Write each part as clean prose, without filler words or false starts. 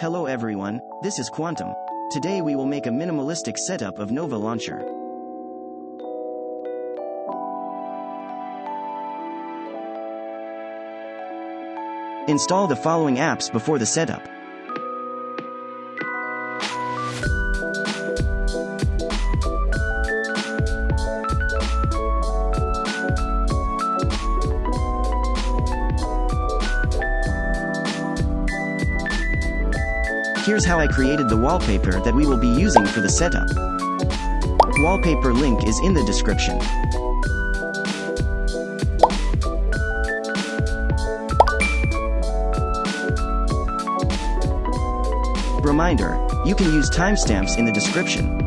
Hello everyone, this is Quantum. Today we will make a minimalistic setup of Nova Launcher. Install the following apps before the setup. Here's how I created the wallpaper that we will be using for the setup. Wallpaper link is in the description. Reminder, you can use timestamps in the description.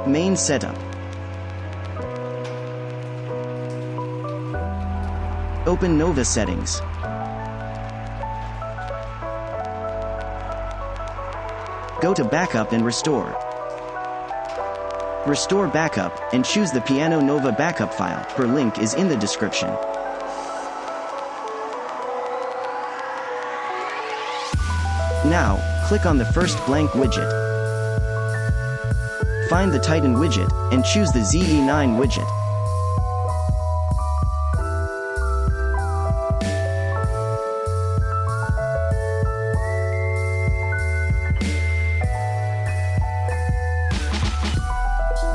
Main setup. Open Nova settings. Go to Backup and Restore. Restore Backup, and choose the Piano Nova backup file. Her link is in the description. Now, click on the first blank widget. Find the Titan widget, and choose the ZE9 widget.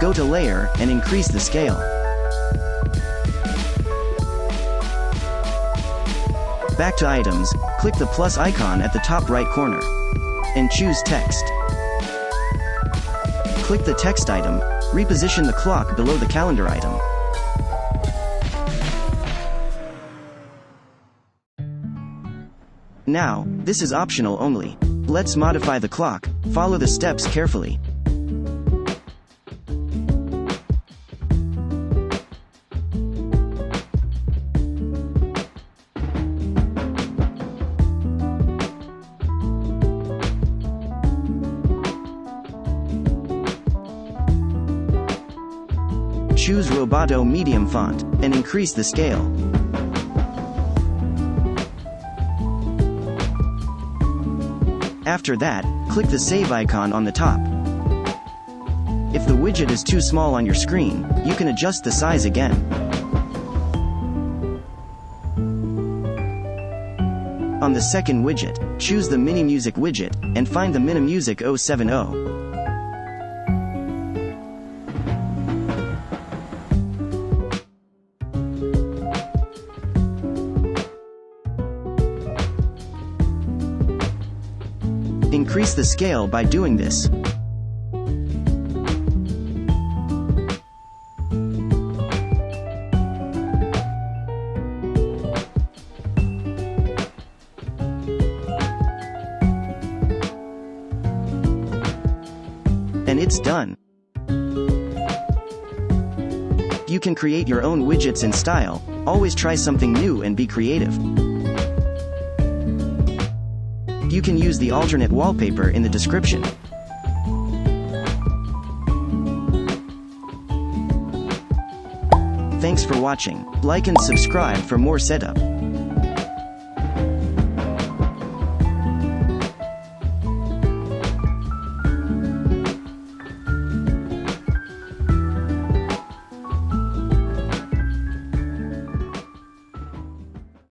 Go to Layer, and increase the scale. Back to Items, click the plus icon at the top right corner. And choose Text. Click the text item, reposition the clock below the calendar item. Now, this is optional only. Let's modify the clock. Follow the steps carefully. Choose Roboto medium font, and increase the scale. After that, click the save icon on the top. If the widget is too small on your screen, you can adjust the size again. On the second widget, choose the Minimusic widget, and find the Minimusic 070. Increase the scale by doing this. And it's done. You can create your own widgets in style. Always try something new and be creative. You can use the alternate wallpaper in the description. Thanks for watching. Like and subscribe for more setup.